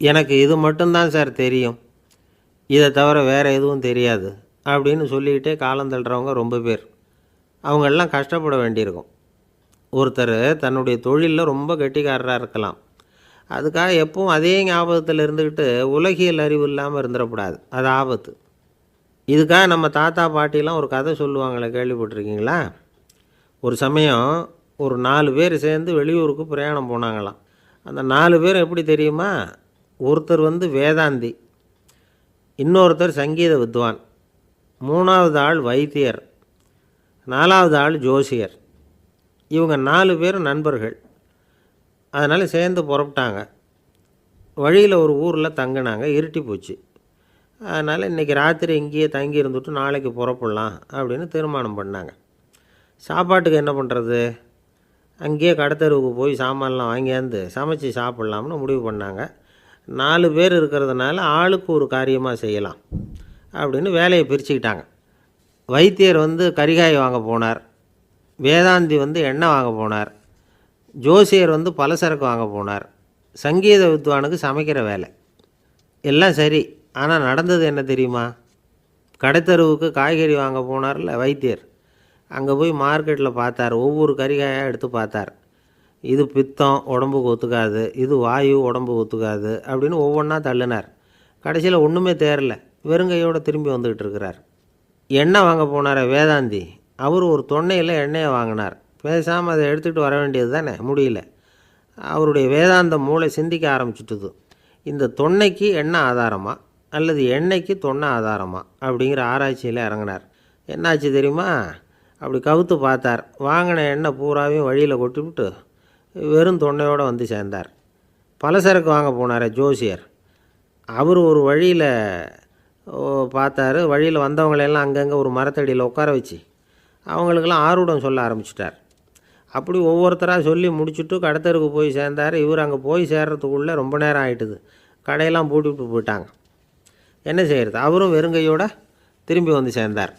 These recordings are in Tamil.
எனக்கு இது மட்டும்தான் சார் தெரியும், இதை தவிர வேறு எதுவும் தெரியாது அப்படின்னு சொல்லிக்கிட்டே காலம் தள்ளுறவங்க ரொம்ப பேர். அவங்களெல்லாம் கஷ்டப்பட வேண்டியிருக்கும். ஒருத்தர் தன்னுடைய தொழிலில் ரொம்ப கெட்டிக்காரராக இருக்கலாம். அதுக்காக எப்பவும் அதே ஞாபகத்தில் இருந்துக்கிட்டு உலகியல் அறிவு இல்லாமல் இருந்துடக்கூடாது. அது ஆபத்து. இதுக்காக நம்ம தாத்தா பாட்டிலாம் ஒரு கதை சொல்லுவாங்களே, கேள்விப்பட்டிருக்கீங்களா? ஒரு சமயம் ஒரு 4 பேர் சேர்ந்து வெளியூருக்கு பிரயாணம் போனாங்களாம். அந்த 4 பேர் எப்படி தெரியுமா? ஒருத்தர் வேதாந்தி, இன்னொருத்தர் சங்கீத வித்வான், 3வது ஆள் வைத்தியர், 4வது ஆள் ஜோசியர். இவங்க 4 பேரும் நண்பர்கள். அதனால் சேர்ந்து புறப்பட்டாங்க. வழியில் ஒரு ஊரில் தங்கினாங்க. இருட்டி போச்சு. அதனால் இன்றைக்கி ராத்திரி இங்கேயே தங்கி இருந்துட்டு நாளைக்கு புறப்படலாம் அப்படின்னு தீர்மானம் பண்ணாங்க. சாப்பாட்டுக்கு என்ன பண்ணுறது? அங்கேயே கடத்தெருவுக்கு போய் சாமான்லாம் வாங்கியாந்து சமைச்சு சாப்பிட்லாம்னு முடிவு பண்ணாங்க. 4 பேர் இருக்கிறதுனால ஆளுக்கு ஒரு காரியமாக செய்யலாம் அப்படின்னு வேலையை பிரிச்சுக்கிட்டாங்க. வைத்தியர் கரிகாய் வாங்க போனார், வேதாந்தி எண்ணெய் வாங்க போனார், ஜோசியர் பலசரக்கு வாங்க போனார், சங்கீத வித்வானுக்கு சமைக்கிற வேலை. எல்லாம் சரி. ஆனால் நடந்தது என்ன தெரியுமா? கடைத்தெருவுக்கு காய்கறி வாங்க போனார்ல வைத்தியர், அங்கே போய் மார்க்கெட்டில் பார்த்தார். ஒவ்வொரு கறிகாயாக எடுத்து பார்த்தார். இது பித்தம், உடம்புக்கு ஒத்துக்காது, இது வாயு, உடம்புக்கு ஒத்துக்காது அப்படின்னு ஒவ்வொன்றா தள்ளினார். கடைசியில் ஒன்றுமே தேரல, வெறுங்கையோடு திரும்பி வந்துக்கிட்டு இருக்கிறார். எண்ணெய் வாங்க போனார் வேதாந்தி, அவர் ஒரு தொன்னையில் எண்ணெயை வாங்கினார். பேசாமல் அதை எடுத்துகிட்டு வர வேண்டியது தானே, முடியல. அவருடைய வேதாந்த மூளை சிந்திக்க ஆரம்பிச்சுட்டுது. இந்த தொன்னைக்கு எண்ணெய் ஆதாரமா அல்லது எண்ணெய்க்கு தொன்னை ஆதாரமா அப்படிங்கிற ஆராய்ச்சியில் இறங்கினார். என்னாச்சு தெரியுமா? அப்படி கவுத்து பார்த்தார். வாங்கின எண்ணெய் பூராவையும் வழியில் கொட்டிவிட்டு வெறும் தொன்னையோடு சேர்ந்தார். பலசரக்கு வாங்க போனார் ஜோசியர், அவர் ஒரு வழியில் பார்த்தாரு. வழியில் வந்தவங்களெல்லாம் அங்கங்கே ஒரு மரத்தடியில் உட்கார வச்சு அவங்களுக்கெல்லாம் ஆர்வம் சொல்ல ஆரம்பிச்சிட்டார். அப்படி ஒவ்வொருத்தராக சொல்லி முடிச்சுட்டு கடத்தருக்கு போய் சேர்ந்தார். இவர் அங்கே போய் சேர்றதுக்குள்ளே ரொம்ப நேரம் ஆகிட்டுது. கடையெல்லாம் பூட்டிவிட்டு போயிட்டாங்க. என்ன செய்கிறது? அவரும் வெறுங்கையோடு திரும்பி சேர்ந்தார்.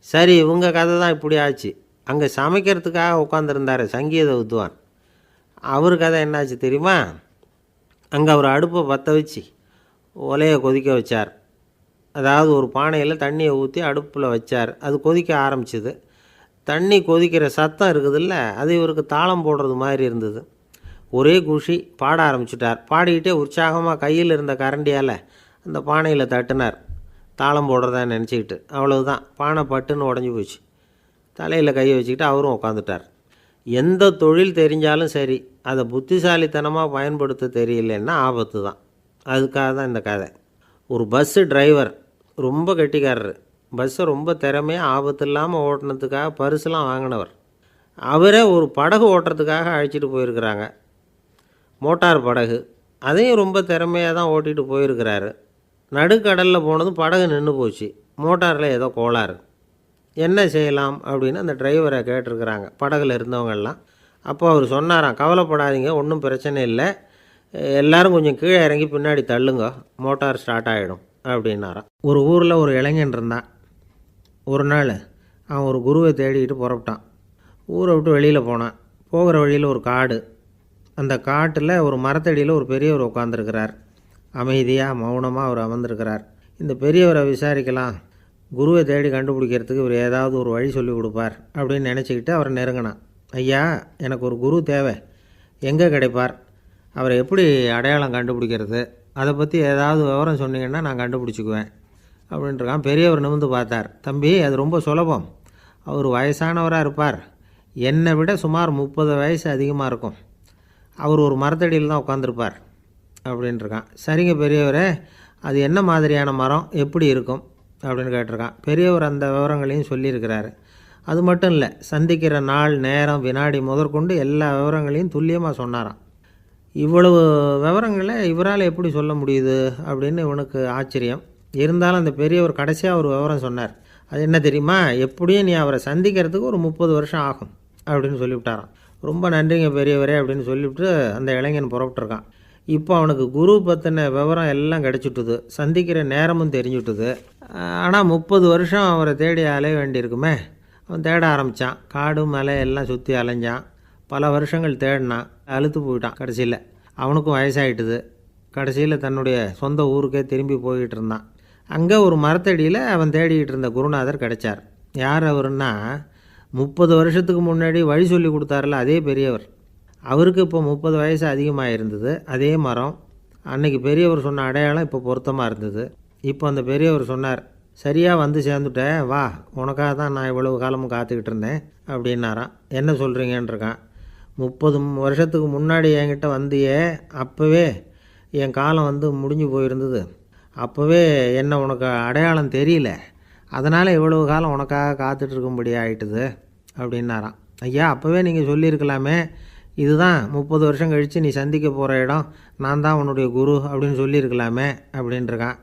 சரி, இவங்க கதை தான் இப்படி ஆச்சு. அங்கே சமைக்கிறதுக்காக உட்காந்துருந்தார் சங்கீத வித்வான், அவர் கதை என்னாச்சு தெரியுமா? அங்கே அவர் அடுப்பை பற்ற வச்சு ஒலையை கொதிக்க வச்சார். அதாவது ஒரு பானையில் தண்ணியை ஊற்றி அடுப்பில் வச்சார். அது கொதிக்க ஆரம்பிச்சிது. தண்ணி கொதிக்கிற சத்தம் இருக்குதுல்ல, அது இவருக்கு தாளம் போடுறது மாதிரி இருந்தது. ஒரே குஷி, பாட ஆரம்பிச்சிட்டார். பாடிக்கிட்டே உற்சாகமாக கையில் இருந்த கரண்டியால் அந்த பானையில் தட்டினார், தாளம் போடுறதா நினச்சிக்கிட்டு. அவ்வளவுதான், பானை பட்டுன்னு உடஞ்சி போச்சு. தலையில் கையை வச்சுக்கிட்டு அவரும் உட்காந்துட்டார். எந்த தொழில் தெரிஞ்சாலும் சரி, அதை புத்திசாலித்தனமாக பயன்படுத்த தெரியலன்னா ஆபத்து தான். அதுக்காக தான் இந்த கதை. ஒரு பஸ்ஸு டிரைவர் ரொம்ப கெட்டிக்காரரு. பஸ்ஸை ரொம்ப திறமையாக ஆபத்து இல்லாமல் ஓட்டினதுக்காக பரிசுலாம் வாங்கினவர். அவரே ஒரு படகு ஓட்டுறதுக்காக அழைச்சிட்டு போயிருக்கிறாங்க, மோட்டார் படகு. அதையும் ரொம்ப திறமையாக தான் ஓட்டிகிட்டு போயிருக்கிறாரு. நடுக்கடலில் போனதும் படகு நின்று போச்சு. மோட்டாரில் ஏதோ கோளாறு. என்ன செய்யலாம் அப்படின்னு அந்த டிரைவரை கேட்டிருக்கிறாங்க படகுல இருந்தவங்கெல்லாம். அப்போ அவர் சொன்னாராம், கவலைப்படாதீங்க, ஒன்றும் பிரச்சனை இல்லை, எல்லோரும் கொஞ்சம் கீழே இறங்கி பின்னாடி தள்ளுங்க, மோட்டார் ஸ்டார்ட் ஆகிடும் அப்படின்னாராம். ஒரு ஊரில் ஒரு இளைஞன் இருந்தான். ஒரு நாள் அவன் ஒரு குருவை தேடிக்கிட்டு புறப்பட்டான். ஊரை விட்டு வெளியில் போனான். போகிற வழியில் ஒரு காடு. அந்த காட்டில் ஒரு மரத்தடியில் ஒரு பெரியவர் உட்காந்துருக்கிறார். அமைதியாக மௌனமாக அவர் அமர்ந்திருக்கிறார். இந்த பெரியவரை விசாரிக்கலாம், குருவை தேடி கண்டுபிடிக்கிறதுக்கு இவர் ஏதாவது ஒரு வழி சொல்லி கொடுப்பார் அப்படின்னு நினச்சிக்கிட்டு அவரை நெருங்கினான். ஐயா, எனக்கு ஒரு குரு தேவை, எங்கே கிடைப்பார்? அவரை எப்படி அடையாளம் கண்டுபிடிக்கிறது? அதை பற்றி ஏதாவது விவரம் சொன்னீங்கன்னா நான் கண்டுபிடிச்சிக்குவேன் அப்படின்ட்டுருக்கான். பெரியவர் நிமிர்ந்து பார்த்தார். தம்பி, அது ரொம்ப சுலபம். அவர் வயசானவராக இருப்பார், என்னை விட சுமார் 30 வயசு அதிகமாக இருக்கும். அவர் ஒரு மரத்தடியில் தான் உட்காந்துருப்பார் அப்படின்ட்டுருக்கான். சரிங்க பெரியவரே, அது என்ன மாதிரியான மரம், எப்படி இருக்கும் அப்படின்னு கேட்டிருக்கான். பெரியவர் அந்த விவரங்களையும் சொல்லியிருக்கிறாரு. அது மட்டும் இல்லை, சந்திக்கிற நாள், நேரம், வினாடி முதற்கொண்டு எல்லா விவரங்களையும் துல்லியமாக சொன்னாராம். இவ்வளவு விவரங்களை இவரால் எப்படி சொல்ல முடியுது அப்படின்னு இவனுக்கு ஆச்சரியம். இருந்தாலும் அந்த பெரியவர் கடைசியாக ஒரு விவரம் சொன்னார். அது என்ன தெரியுமா? எப்படியும் நீ அவரை சந்திக்கிறதுக்கு ஒரு 30 வருஷம் ஆகும் அப்படின்னு சொல்லிவிட்டாராம். ரொம்ப நன்றிங்க பெரியவரே அப்படின்னு சொல்லிவிட்டு அந்த இளைஞன் புறப்பட்டுருக்கான். இப்போ அவனுக்கு குரு பற்றின விவரம் எல்லாம் கிடச்சிட்டுது, சந்திக்கிற நேரமும் தெரிஞ்சுட்டுது. ஆனால் 30 வருஷம் அவரை தேடி அலைய வேண்டியிருக்குமே. அவன் தேட ஆரம்பித்தான். காடு மலை எல்லாம் சுற்றி அலைஞ்சான். பல வருஷங்கள் தேடினான், அழுத்து போயிட்டான். கடைசியில் அவனுக்கும் வயசாகிட்டுது. கடைசியில் தன்னுடைய சொந்த ஊருக்கே திரும்பி போய்கிட்டு இருந்தான். அங்கே ஒரு மரத்தடியில் அவன் தேடிக்கிட்டு இருந்த குருநாதர் கிடைச்சார். யார் அவருன்னா, 30 வருஷத்துக்கு முன்னாடி வழி சொல்லி கொடுத்தாருல அதே பெரியவர். அவருக்கு இப்போ 30 வயசு அதிகமாக இருந்தது. அதே மரம். அன்னைக்கு பெரியவர் சொன்ன அடையாளம் இப்போ பொருத்தமாக இருந்தது. இப்போ அந்த பெரியவர் சொன்னார், சரியாக வந்து சேர்ந்துட்டேன், வா, உனக்காக தான் நான் இவ்வளவு காலமும் காத்துக்கிட்டு இருந்தேன் அப்படின்னாராம். என்ன சொல்கிறீங்கன்றிருக்கான். 30 வருஷத்துக்கு முன்னாடி என்கிட்ட வந்தியே, அப்போவே என் காலம் வந்து முடிஞ்சு போயிருந்தது. அப்போவே என்ன உனக்கு அடையாளம் தெரியல, அதனால் இவ்வளவு காலம் உனக்காக காத்துட்ருக்கும்படி ஆகிட்டுது அப்படின்னாராம். ஐயா, அப்போவே நீங்கள் சொல்லியிருக்கலாமே, இதுதான் 30 வருஷம் கழித்து நீ சந்திக்க போகிற இடம், நான் தான் உன்னுடைய குரு அப்படின்னு சொல்லியிருக்கலாமே அப்படின்ட்டுருக்கான்.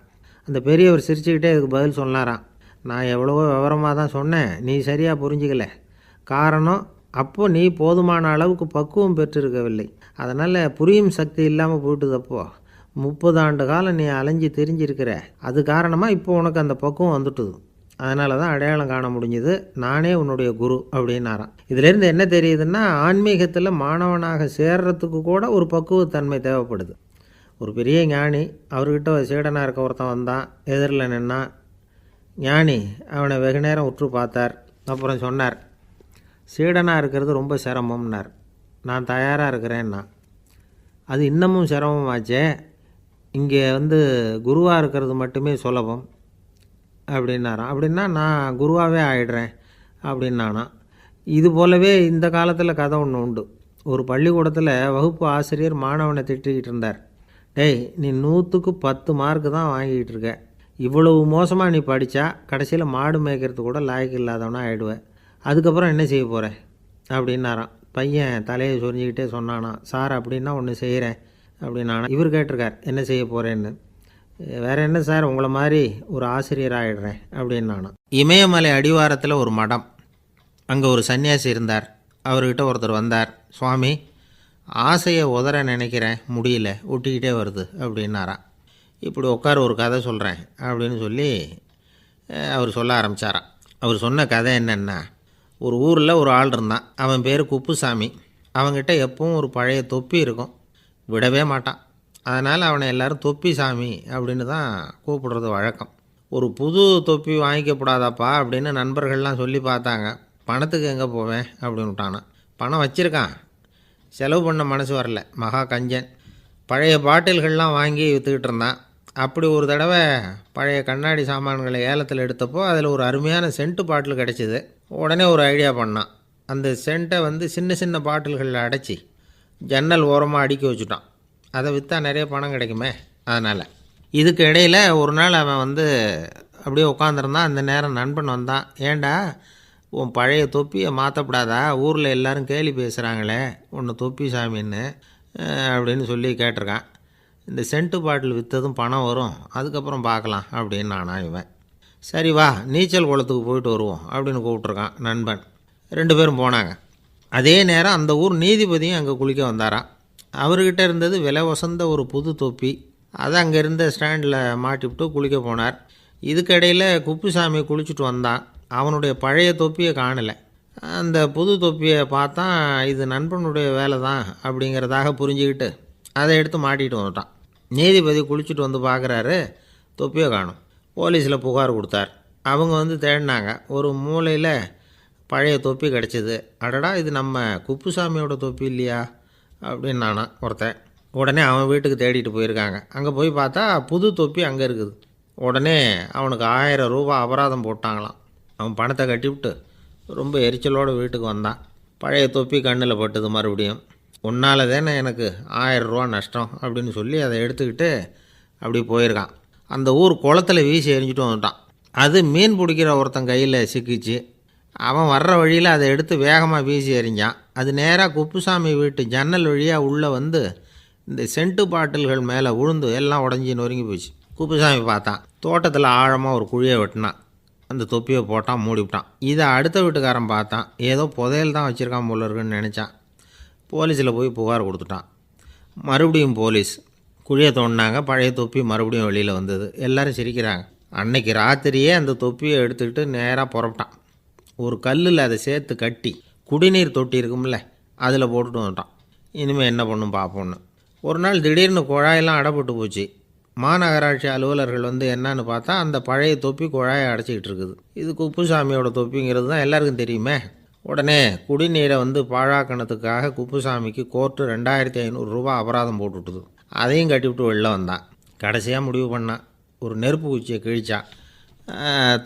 அந்த பெரியவர் சிரிச்சுக்கிட்டே இதுக்கு பதில் சொன்னாராம். நான் எவ்வளவோ விவரமாக தான் சொன்னேன், நீ சரியாக புரிஞ்சிக்கல. காரணம், அப்போது நீ போதுமான அளவுக்கு பக்குவம் பெற்றிருக்கவில்லை. அதனால் புரியும் சக்தி இல்லாமல் போயிட்டுதப்போ 30 ஆண்டு காலம் நீ அலைஞ்சி தெரிஞ்சிருக்கிற. அது காரணமாக இப்போ உனக்கு அந்த பக்குவம் வந்துட்டுது. அதனால தான் அடையாளம் காண முடிஞ்சுது, நானே உன்னுடைய குரு அப்படின்னாராம். இதிலேருந்து என்ன தெரியுதுன்னா, ஆன்மீகத்தில் மாணவனாக சேர்றதுக்கு கூட ஒரு பக்குவத்தன்மை தேவைப்படுது. ஒரு பெரிய ஞானி, அவர்கிட்ட ஒரு சீடனாக இருக்க ஒருத்தன் வந்தான், எதிரில் நின்னான். ஞானி அவனை வெகு நேரம் உற்று பார்த்தார். அப்புறம் சொன்னார், சீடனாக இருக்கிறது ரொம்ப சிரமம்னார். நான் தயாராக இருக்கிறேன்னா. அது இன்னமும் சிரமமாச்சே, இங்கே வந்து குருவாக இருக்கிறது மட்டுமே சுலபம் அப்படின்னாராம். அப்படின்னா நான் குருவாகவே ஆயிடுறேன் அப்படின்னானா. இது போலவே இந்த காலத்தில் கதை ஒன்று உண்டு. ஒரு பள்ளிக்கூடத்தில் வகுப்பு ஆசிரியர் மாணவனை திட்டிக்கிட்டு இருந்தார். டேய், நீ 100க்கு 10 மார்க்கு தான் வாங்கிக்கிட்டு இருக்க. இவ்வளவு மோசமாக நீ படித்தா கடைசியில் மாடு மேய்க்கிறது கூட லாய்க்கு இல்லாதவனா ஆகிடுவேன். அதுக்கப்புறம் என்ன செய்ய போகிறேன் அப்படின்னாராம். பையன் தலையை சொரிஞ்சிக்கிட்டே சொன்னானா, சார் அப்படின்னா ஒன்று செய்கிறேன் அப்படின்னானா. இவர் கேட்டிருக்கார், என்ன செய்ய போகிறேன்னு. வேறு என்ன சார், உங்களை மாதிரி ஒரு ஆசிரியர் ஆகிடுறேன் அப்படின்னானா. இமயமலை அடிவாரத்தில் ஒரு மடம். அங்கே ஒரு சன்னியாசி இருந்தார். அவர்கிட்ட ஒருத்தர் வந்தார். சுவாமி, ஆசையை உதற நினைக்கிறேன், முடியல, ஒட்டிக்கிட்டே வருது அப்படின்னாராம். இப்படி உட்கார, ஒரு கதை சொல்கிறேன் அப்படின்னு சொல்லி அவர் சொல்ல ஆரம்பித்தாராம். அவர் சொன்ன கதை என்னென்னா, ஒரு ஊரில் ஒரு ஆள் இருந்தான். அவன் பேர் குப்புசாமி. அவன்கிட்ட எப்பவும் ஒரு பழைய தொப்பி இருக்கும், விடவே மாட்டான். அதனால் அவனை எல்லோரும் தொப்பி சாமி அப்படின்னு தான் கூப்பிடுறது வழக்கம். ஒரு புது தொப்பி வாங்கிக்கப்படாதாப்பா அப்படின்னு நண்பர்கள்லாம் சொல்லி பார்த்தாங்க. பணத்துக்கு எங்கே போவேன் அப்படின்னு விட்டானா. பணம் வச்சுருக்கான், செலவு பண்ண மனசு வரல, மகா கஞ்சன். பழைய பாட்டில்கள்லாம் வாங்கி விற்றுக்கிட்டு இருந்தான். அப்படி ஒரு தடவை பழைய கண்ணாடி சாமான்களை ஏலத்தில் எடுத்தப்போ அதில் ஒரு அருமையான சென்ட்டு பாட்டில் கிடச்சிது. உடனே ஒரு ஐடியா பண்ணான். அந்த சென்ட்டை வந்து சின்ன சின்ன பாட்டில்களில் அடைச்சி ஜன்னல் ஓரமாக அடுக்கி வச்சுட்டான். அதை விற்றா நிறைய பணம் கிடைக்குமே, அதனால். இதுக்கு இடையில் ஒரு நாள் அவன் வந்து அப்படியே உட்காந்துருந்தான். அந்த நேரம் நண்பன் வந்தான். ஏண்டா, உன் பழைய தொப்பியை மாற்றப்படாதா, ஊரில் எல்லோரும் கேலி பேசுகிறாங்களே உன்னை தொப்பி சாமின்னு அப்படின்னு சொல்லி கேட்டிருக்கான். இந்த சென்ட்டு பாட்டில் விற்றதும் பணம் வரும், அதுக்கப்புறம் பார்க்கலாம் அப்படின்னு நானா. இவன் சரி வா, நீச்சல் குளத்துக்கு போயிட்டு வருவோம் அப்படின்னு கூப்பிட்ருக்கான் நண்பன். 2 பேரும் போனாங்க. அதே நேரம் அந்த ஊர் நீதிபதியும் அங்கே குளிக்க வந்தாராம். அவர்கிட்ட இருந்தது விலை வசந்த ஒரு புது தொப்பி. அதை அங்கே இருந்த ஸ்டாண்டில் மாட்டிவிட்டு குளிக்க போனார். இதுக்கிடையில் குப்புசாமி குளிச்சுட்டு வந்தான். அவனுடைய பழைய தொப்பியை காணலை. அந்த புது தொப்பியை பார்த்தா இது நண்பனுடைய வேலை தான் அப்படிங்கிறதாக புரிஞ்சுக்கிட்டு அதை எடுத்து மாட்டிகிட்டு வந்துட்டான். நீதிபதி குளிச்சுட்டு வந்து பார்க்குறாரு, தொப்பியை காணும். போலீஸில் புகார் கொடுத்தார். அவங்க வந்து தேடினாங்க. ஒரு மூலையில் பழைய தொப்பி கிடச்சிது. அடடா, இது நம்ம குப்புசாமியோட தொப்பி இல்லையா அப்படின்னு நானா ஒருத்தன். உடனே அவன் வீட்டுக்கு தேடிட்டு போயிருக்காங்க. அங்கே போய் பார்த்தா புது தொப்பி அங்கே இருக்குது. உடனே அவனுக்கு 1000 ரூபா அபராதம் போட்டாங்களாம். அவன் பணத்தை கட்டிவிட்டு ரொம்ப எரிச்சலோடு வீட்டுக்கு வந்தான். பழைய தொப்பி கண்ணில் பட்டுது. மறுபடியும், உன்னால் தானே எனக்கு 1000 ரூபா நஷ்டம் அப்படின்னு சொல்லி அதை எடுத்துக்கிட்டு அப்படி போயிருக்கான். அந்த ஊர் குளத்தில் வீசி எரிஞ்சிட்டு வந்துட்டான். அது மீன் பிடிக்கிற ஒருத்தன் கையில் சிக்கிச்சு. அவன் வர்ற வழியில் அதை எடுத்து வேகமாக வீசி எறிஞ்சான். அது நேராக குப்புசாமி வீட்டு ஜன்னல் வழியாக உள்ளே வந்து இந்த சென்ட்டு பாட்டில்கள் மேலே விழுந்து எல்லாம் உடஞ்சி நொறுங்கி போச்சு. குப்புசாமி பார்த்தான். தோட்டத்தில் ஆழமாக ஒரு குழியை வெட்டினான். அந்த தொப்பியை போட்டான், மூடிவிட்டான். இதை அடுத்த வீட்டுக்காரன் பார்த்தான். ஏதோ புதையல் தான் வச்சுருக்கான் போல இருக்குன்னு நினச்சான். போலீஸில் போய் புகார் கொடுத்துட்டான். மறுபடியும் போலீஸ் குழியை தோண்டினாங்க. பழைய தொப்பி மறுபடியும் வெளியில் வந்தது. எல்லோரும் சிரிக்கிறாங்க. அன்னைக்கு ராத்திரியே அந்த தொப்பியை எடுத்துக்கிட்டு நேராக புறப்பட்டான். ஒரு கல்லில் அதை சேர்த்து கட்டி குடிநீர் தொட்டி இருக்கும்ல, அதில் போட்டுட்டு வந்துட்டான். இனிமேல் என்ன பண்ணும் பார்ப்போன்னு. ஒரு நாள் திடீர்னு குழாயெல்லாம் அடைப்பட்டு போச்சு. மாநகராட்சி அலுவலர்கள் வந்து என்னன்னு பார்த்தா அந்த பழைய தொப்பி குழாயை அடைச்சிக்கிட்டு இருக்குது. இது குப்புசாமியோட தொப்பிங்கிறது தான் எல்லாருக்கும் தெரியுமே. உடனே குடிநீரை வந்து பாழாக்கணத்துக்காக குப்புசாமிக்கு கோர்ட்டு 2500 ரூபா அபராதம் போட்டுவிட்டுது. அதையும் கட்டிவிட்டு வெளில வந்தான். கடைசியாக முடிவு பண்ணான். ஒரு நெருப்பு குச்சியை கிழிச்சான்,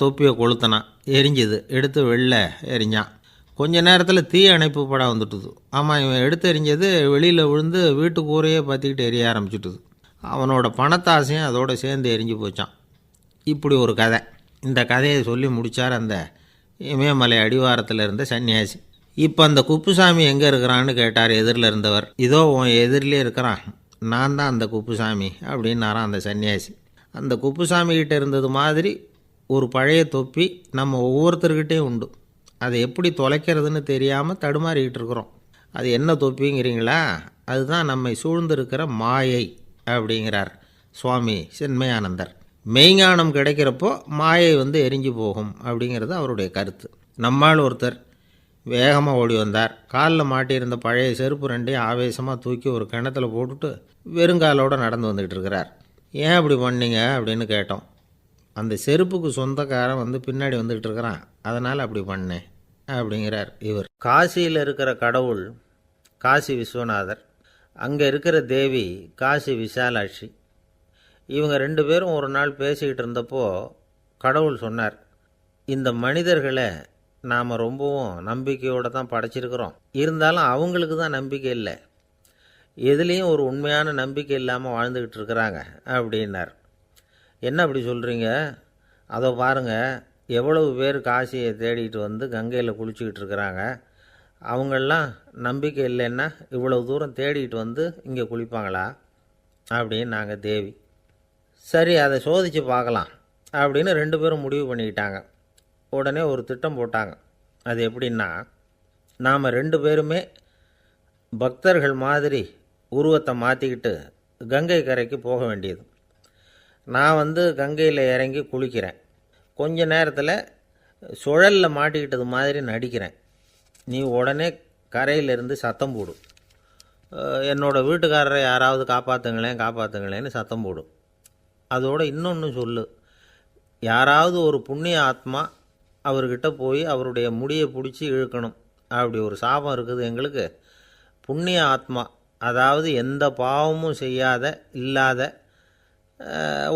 தொப்பியை கொளுத்தினான், எரிஞ்சுது. எடுத்து வெளில எரிஞ்சான். கொஞ்ச நேரத்தில் தீ அணைப்பு படம் வந்துட்டுது. ஆமாம், இவன் எடுத்து எரிஞ்சது வெளியில் விழுந்து வீட்டு கூரையே பற்றிக்கிட்டு எரிய ஆரம்பிச்சுட்டுது. அவனோட பணத்தாசையும் அதோடு சேர்ந்து எரிஞ்சு போச்சான். இப்படி ஒரு கதை. இந்த கதையை சொல்லி முடித்தார் அந்த இமயமலை அடிவாரத்தில் இருந்த சன்னியாசி. இப்போ அந்த குப்புசாமி எங்கே இருக்கிறான்னு கேட்டார் எதிரில் இருந்தவர். இதோ உன் எதிரிலே இருக்கிறான், நான் தான் அந்த குப்புசாமி அப்படின்னாரான் அந்த சன்னியாசி. அந்த குப்புசாமிகிட்ட இருந்தது மாதிரி ஒரு பழைய தொப்பி நம்ம ஒவ்வொருத்தர்கிட்டையும் உண்டு. அதை எப்படி தொலைக்கிறதுன்னு தெரியாமல் தடுமாறிக்கிட்டு இருக்கிறோம். அது என்ன தொப்பிங்கிறீங்களா? அதுதான் நம்மை சூழ்ந்திருக்கிற மாயை அப்படிங்கிறார் சுவாமி சின்மயானந்தர். மெய்ஞானம் கிடைக்கிறப்போ மாயை வந்து எரிஞ்சு போகும் அப்படிங்கிறது அவருடைய கருத்து. நம்மால் ஒருத்தர் வேகமாக ஓடி வந்தார். காலில் மாட்டியிருந்த பழைய செருப்பு ரெண்டையும் ஆவேசமாக தூக்கி ஒரு கிணத்துல போட்டுட்டு வெறுங்காலோடு நடந்து வந்துக்கிட்டு இருக்கிறார். ஏன் அப்படி பண்ணீங்க அப்படின்னு கேட்டோம். அந்த செருப்புக்கு சொந்தக்காரன் வந்து பின்னாடி வந்துக்கிட்டு இருக்கிறான், அதனால் அப்படி பண்ணேன் அப்படிங்கிறார் இவர். காசியில் இருக்கிற கடவுள் காசி விஸ்வநாதர், அங்கே இருக்கிற தேவி காசி விசாலாட்சி. இவங்க 2 பேரும் ஒரு நாள் பேசிக்கிட்டு இருந்தப்போ கடவுள் சொன்னார், இந்த மனிதர்களை நாம் ரொம்பவும் நம்பிக்கையோடு தான் படைச்சிருக்கிறோம், இருந்தாலும் அவங்களுக்கு தான் நம்பிக்கை இல்லை, எதுலேயும் ஒரு உண்மையான நம்பிக்கை இல்லாமல் வாழ்ந்துக்கிட்டு இருக்கிறாங்க அப்படின்னார். என்ன அப்படி சொல்கிறீங்க? அதோ பாருங்கள், எவ்வளவு பேர் காசியை தேடிட்டு வந்து கங்கையில் குளிச்சுக்கிட்டு இருக்கிறாங்க. அவங்களெலாம் நம்பிக்கை இல்லைன்னா இவ்வளவு தூரம் தேடிட்டு வந்து இங்கே குளிப்பாங்களா அப்படின்னு நாங்கள் தேவி. சரி, அதை சோதித்து பார்க்கலாம் அப்படின்னு 2 பேரும் முடிவு பண்ணிக்கிட்டாங்க. உடனே ஒரு திட்டம் போட்டாங்க. அது எப்படின்னா, நாம் 2 பேருமே பக்தர்கள் மாதிரி உருவத்தை மாற்றிக்கிட்டு கங்கை கரைக்கு போக வேண்டியது. நான் வந்து கங்கையில் இறங்கி குளிக்கிறேன். கொஞ்ச நேரத்தில் சுழலில் மாட்டிக்கிட்டது மாதிரி நடிக்கிறேன். நீ உடனே கரையிலிருந்து சத்தம் போடும், என்னோடய வீட்டுக்காரரை யாராவது காப்பாற்றுங்களேன்னு சத்தம் போடும். அதோடு இன்னொன்று சொல்லு, யாராவது ஒரு புண்ணிய ஆத்மா அவர்கிட்ட போய் அவருடைய முடியை பிடிச்சி இழுக்கணும். அப்படி ஒரு சாபம் இருக்குது எங்களுக்கு. புண்ணிய ஆத்மா, அதாவது எந்த பாவமும் செய்யாத இல்லாத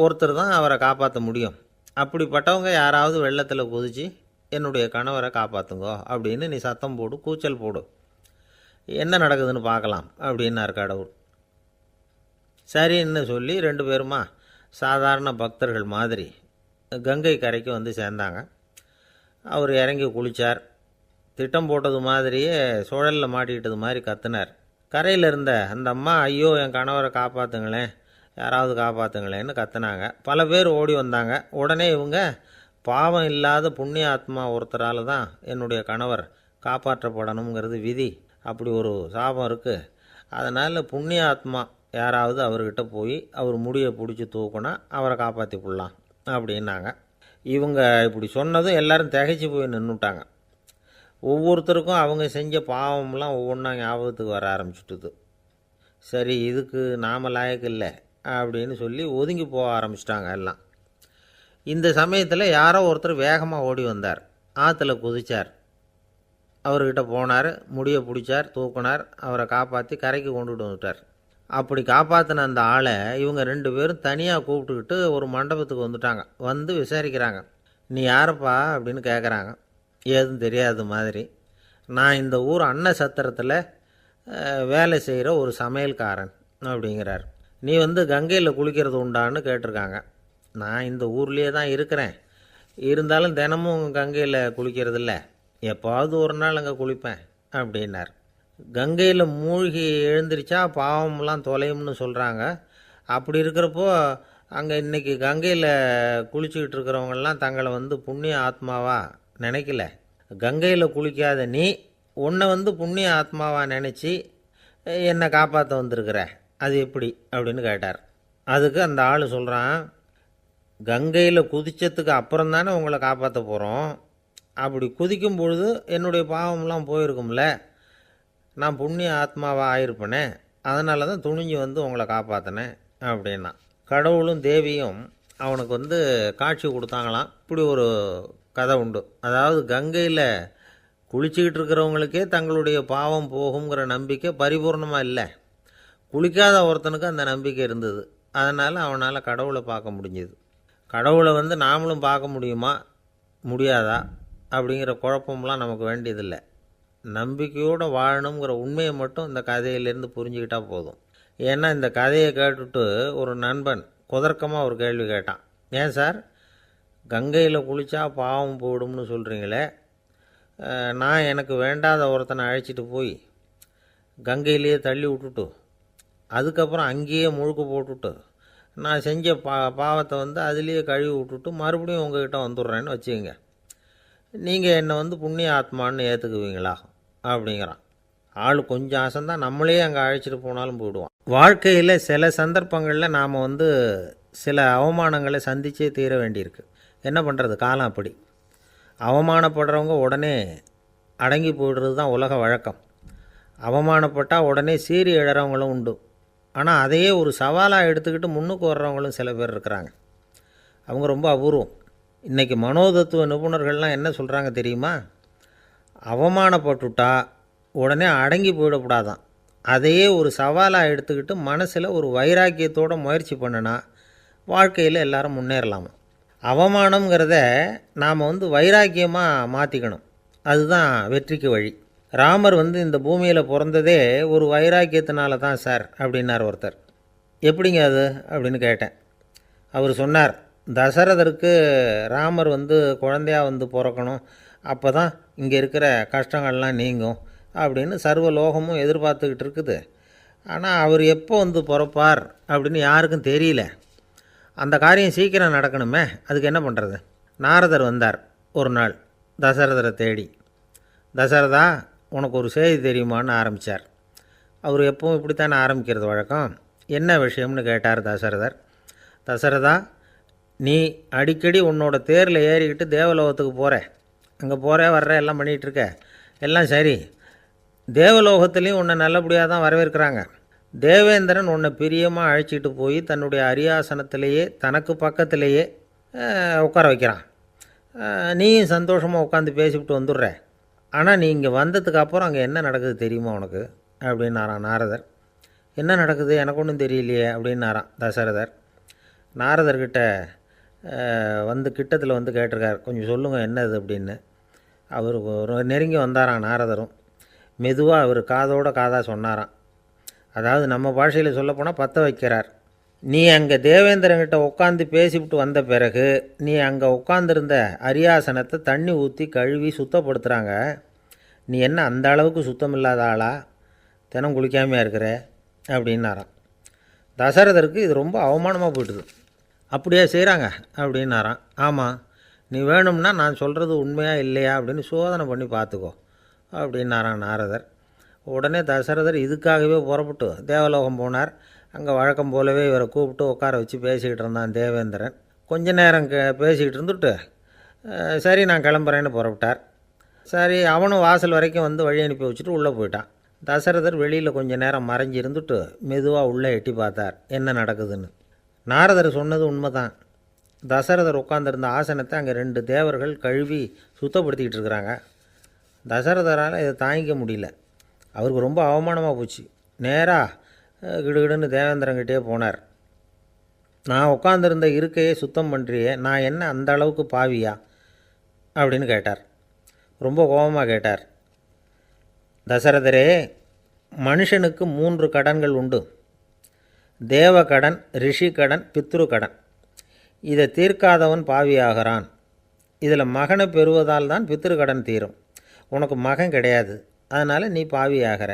ஒருத்தர் தான் அவரை காப்பாற்ற முடியும். அப்படிப்பட்டவங்க யாராவது வெள்ளத்தில் குதித்து என்னுடைய கணவரை காப்பாற்றுங்கோ அப்படின்னு நீ சத்தம் போடு, கூச்சல் போடு, என்ன நடக்குதுன்னு பார்க்கலாம் அப்படின்னார் கடவுள். சரின்னு சொல்லி 2 பேருமா சாதாரண பக்தர்கள் மாதிரி கங்கை கரைக்கு வந்து சேர்ந்தாங்க. அவர் இறங்கி குளித்தார். திட்டம் போட்டது மாதிரியே சுழலில் மாட்டிக்கிட்டது மாதிரி கத்துனார். கரையில் இருந்த அந்த அம்மா, ஐயோ என் கணவரை காப்பாற்றுங்களேன், யாராவது காப்பாற்றுங்களேன்னு கத்துனாங்க. பல பேர் ஓடி வந்தாங்க. உடனே இவங்க, பாவம் இல்லாத புண்ணிய ஆத்மா ஒருத்தரால் தான் என்னுடைய கணவர் காப்பாற்றப்படணுங்கிறது விதி, அப்படி ஒரு சாபம் இருக்குது, அதனால் புண்ணிய ஆத்மா யாராவது அவர்கிட்ட போய் அவர் முடியை பிடிச்சி தூக்குனா அவரை காப்பாற்றி போடலாம் அப்படின்னாங்க. இவங்க இப்படி சொன்னதும் எல்லோரும் திகைச்சு போய் நின்றுட்டாங்க. ஒவ்வொருத்தருக்கும் அவங்க செஞ்ச பாவம்லாம் ஒவ்வொன்றா ஞாபகத்துக்கு வர ஆரம்பிச்சுட்டுது. சரி, இதுக்கு நாம் லாயக்கு இல்லை அப்படின்னு சொல்லி ஒதுங்கி போக ஆரம்பிச்சிட்டாங்க எல்லாம். இந்த சமயத்தில் யாரோ ஒருத்தர் வேகமாக ஓடி வந்தார். ஆற்றுல குதித்தார். அவர்கிட்ட போனார், முடியை பிடிச்சார், தூக்கினார், அவரை காப்பாற்றி கரைக்கு கொண்டுட்டு வந்துட்டார். அப்படி காப்பாற்றின அந்த ஆளை இவங்க 2 பேரும் தனியாக கூப்பிட்டுக்கிட்டு ஒரு மண்டபத்துக்கு வந்துட்டாங்க. வந்து விசாரிக்கிறாங்க. நீ யாரப்பா அப்படின்னு கேட்குறாங்க. ஏதும் தெரியாத மாதிரி. நான் இந்த ஊர் அன்ன சத்திரத்தில் வேலை செய்கிற ஒரு சமையல்காரன் அப்படிங்கிறார். நீ வந்து கங்கையில் குளிக்கிறது உண்டான்னு கேட்டிருக்காங்க. நான் இந்த ஊர்லேயே தான் இருக்கிறேன், இருந்தாலும் தினமும் கங்கையில் குளிக்கிறதில்ல, எப்போவாவது ஒரு நாள் அங்கே குளிப்பேன் அப்படின்னார். கங்கையில் மூழ்கி எழுந்திரிச்சா பாவம்லாம் தொலையும்னு சொல்கிறாங்க. அப்படி இருக்கிறப்போ அங்கே இன்றைக்கி கங்கையில் குளிச்சுக்கிட்டு இருக்கிறவங்கெல்லாம் தங்களை வந்து புண்ணிய ஆத்மாவாக நினைக்கல. கங்கையில் குளிக்காத நீ உன்னை வந்து புண்ணிய ஆத்மாவாக நினச்சி என்னை காப்பாற்ற வந்திருக்கிற, அது எப்படி அப்படின்னு கேட்டார். அதுக்கு அந்த ஆள் சொல்கிறான், கங்கையில் குதித்ததுக்கு அப்புறம் தானே உங்களை காப்பாற்ற போகிறோம், அப்படி குதிக்கும் பொழுது என்னுடைய பாவம்லாம் போயிருக்கும்ல, நான் புண்ணிய ஆத்மாவாக ஆயிருப்பேனே, அதனால தான் துணிஞ்சு வந்து உங்களை காப்பாற்றினேன் அப்படின்னா. கடவுளும் தேவியும் அவனுக்கு வந்து காட்சி கொடுத்தாங்களாம். இப்படி ஒரு கதை உண்டு. அதாவது கங்கையில் குளிச்சுக்கிட்டு இருக்கிறவங்களுக்கே தங்களுடைய பாவம் போகுங்கிற நம்பிக்கை பரிபூர்ணமாக இல்லை. குளிக்காத ஒருத்தனுக்கு அந்த நம்பிக்கை இருந்தது. அதனால் அவனால் கடவுளை பார்க்க முடிஞ்சுது. கடவுளை வந்து நாமளும் பார்க்க முடியுமா முடியாதா அப்படிங்கிற குழப்பம்லாம் நமக்கு வேண்டியதில்லை. நம்பிக்கையோடு வாழணுங்கிற உண்மையை மட்டும் இந்த கதையிலேருந்து புரிஞ்சுக்கிட்டால் போதும். ஏன்னா இந்த கதையை கேட்டுட்டு ஒரு நண்பன் குதர்க்கமாக ஒரு கேள்வி கேட்டான். ஏன் சார், கங்கையில் குளித்தா பாவம் போயிடும்னு சொல்கிறீங்களே, நான் எனக்கு வேண்டாத ஒருத்தனை அழைச்சிட்டு போய் கங்கையிலேயே தள்ளி விட்டுட்டு அதுக்கப்புறம் அங்கேயே முழுக்க போட்டுட்டு நான் செஞ்ச பாவத்தை வந்து அதுலேயே கழுவி விட்டுட்டு மறுபடியும் உங்ககிட்ட வந்துடுறேன்னு வச்சுக்கோங்க, நீங்கள் என்னை வந்து புண்ணிய ஆத்மான்னு ஏற்றுக்குவீங்களா அப்படிங்கிறான். ஆள் கொஞ்சம் ஆசைந்தான், நம்மளே அங்கே அழைச்சிட்டு போனாலும் போயிடுவான். வாழ்க்கையில் சில சந்தர்ப்பங்களில் நாம் வந்து சில அவமானங்களை சந்தித்தே தீர வேண்டியிருக்கு. என்ன பண்ணுறது, காலம் அப்படி. அவமானப்படுறவங்க உடனே அடங்கி போய்டுறது தான் உலக வழக்கம். அவமானப்பட்டால் உடனே சீறி எழறவங்களும் உண்டு. ஆனால் அதையே ஒரு சவாலாக எடுத்துக்கிட்டு முன்னுக்கு வர்றவங்களும் சில பேர் இருக்கிறாங்க. அவங்க ரொம்ப அபூர்வம். இன்றைக்கி மனோதத்துவ நிபுணர்கள்லாம் என்ன சொல்கிறாங்க தெரியுமா? அவமானப்பட்டுட்டா உடனே அடங்கி போயிடக்கூடாதான். அதையே ஒரு சவாலாக எடுத்துக்கிட்டு மனசில் ஒரு வைராக்கியத்தோடு முயற்சி பண்ணினா வாழ்க்கையில் எல்லாரும் முன்னேறலாமா. அவமானங்கிறத நாம் வந்து வைராக்கியமாக மாற்றிக்கணும். அதுதான் வெற்றிக்கு வழி. ராமர் வந்து இந்த பூமியில் பிறந்ததே ஒரு வைராக்கியத்தினால தான் சார் அப்படின்னார் ஒருத்தர். எப்படிங்க அது அப்படின்னு கேட்டேன். அவர் சொன்னார், தசரதருக்கு ராமர் வந்து குழந்தையாக வந்து பிறக்கணும், அப்போ தான் இங்கே இருக்கிற கஷ்டங்கள்லாம் நீங்கும் அப்படின்னு சர்வ லோகமும் எதிர்பார்த்துக்கிட்டு இருக்குது. ஆனால் அவர் எப்போ வந்து பிறப்பார் அப்படின்னு யாருக்கும் தெரியல. அந்த காரியம் சீக்கிரம் நடக்கணுமே, அதுக்கு என்ன பண்ணுறது? நாரதர் வந்தார் ஒரு நாள் தசரதரை தேடி. தசரதா, உனக்கு ஒரு செய்தி தெரியுமான்னு ஆரம்பித்தார். அவர் எப்பவும் இப்படித்தானே ஆரம்பிக்கிறது வழக்கம். என்ன விஷயம்னு கேட்டார் தசரதர். தசரதா, நீ அடிக்கடி உன்னோட தேரில் ஏறிக்கிட்டு தேவலோகத்துக்கு போகிற, அங்கே போகிற வர்ற எல்லாம் பண்ணிகிட்ருக்க, எல்லாம் சரி. தேவலோகத்துலேயும் உன்னை நல்லபடியாக தான் வரவேற்கிறாங்க. தேவேந்திரன் உன்னை பிரியமாக அழைச்சிட்டு போய் தன்னுடைய அரியாசனத்திலேயே தனக்கு பக்கத்திலேயே உட்கார வைக்கிறான். நீயும் சந்தோஷமாக உட்காந்து பேசிவிட்டு வந்துடுற. ஆனால் நீ இங்கே வந்ததுக்கு அப்புறம் அங்கே என்ன நடக்குது தெரியுமா உனக்கு அப்படின்னாரான் நாரதர். என்ன நடக்குது எனக்கு ஒன்றும் தெரியலையே அப்படின்னாரான் தசரதர். நாரதர்கிட்ட வந்து கிட்டத்தில் வந்து கேட்டிருக்கார், கொஞ்சம் சொல்லுங்கள் என்னது அப்படின்னு. அவர் நெருங்கி வந்தாரான் நாரதரும். மெதுவாக அவர் காதோட காதாக சொன்னாராம். அதாவது நம்ம பாஷையில் சொல்லப்போனால் பற்ற வைக்கிறார். நீ அங்கே தேவேந்திரங்கிட்ட உட்காந்து பேசிவிட்டு வந்த பிறகு நீ அங்கே உட்காந்துருந்த அரியாசனத்தை தண்ணி ஊற்றி கழுவி சுத்தப்படுத்துகிறாங்க. நீ என்ன அந்த அளவுக்கு சுத்தம் இல்லாத ஆளா, தினம் குளிக்காமையாக இருக்கிற அப்படின்னாராம். தசரதருக்கு இது ரொம்ப அவமானமாக போயிட்டுது. அப்படியே செய்கிறாங்க அப்படின்னாராம். ஆமாம், நீ வேணும்னா நான் சொல்கிறது உண்மையாக இல்லையா அப்படின்னு சோதனை பண்ணி பார்த்துக்கோ அப்படின்னாரான் நாரதர். உடனே தசரதர் இதுக்காகவே புறப்பட்டு தேவலோகம் போனார். அங்கே வழக்கம் போலவே இவரை கூப்பிட்டு உட்கார வச்சு பேசிக்கிட்டு இருந்தான் தேவேந்திரன். கொஞ்ச நேரம் பேசிக்கிட்டு இருந்துட்டு சரி நான் கிளம்புறேன்னு புறப்பட்டார். சரி, அவனும் வாசல் வரைக்கும் வந்து வழி அனுப்பி வச்சுட்டு உள்ளே போயிட்டான். தசரதர் வெளியில் கொஞ்சம் நேரம் மறைஞ்சி இருந்துட்டு மெதுவாக உள்ளே எட்டி பார்த்தார் என்ன நடக்குதுன்னு. நாரதர் சொன்னது உண்மை தான். தசரதர் உட்காந்துருந்த ஆசனத்தை அங்கே 2 தேவர்கள் கழுவி சுத்தப்படுத்திக்கிட்டு இருக்கிறாங்க. தசரதரால் இதை தாங்கிக்க முடியல. அவருக்கு ரொம்ப அவமானமாக போச்சு. நேராக கிடுகிடுன்னு தேவேந்திரங்கிட்டே போனார். நான் உட்காந்துருந்த இருக்கையை சுத்தம் பண்ணுறியே, நான் என்ன அந்த அளவுக்கு பாவியா அப்படின்னு கேட்டார். ரொம்ப கோபமாக கேட்டார். தசரதரே, மனுஷனுக்கு 3 கடன்கள் உண்டு. தேவக்கடன், ரிஷி கடன், பித்ரு கடன். இதை தீர்க்காதவன் பாவியாகிறான். இதில் மகனை பெறுவதால் தான் பித்ரு கடன் தீரும். உனக்கு மகன் கிடையாது, அதனால் நீ பாவியாகிற.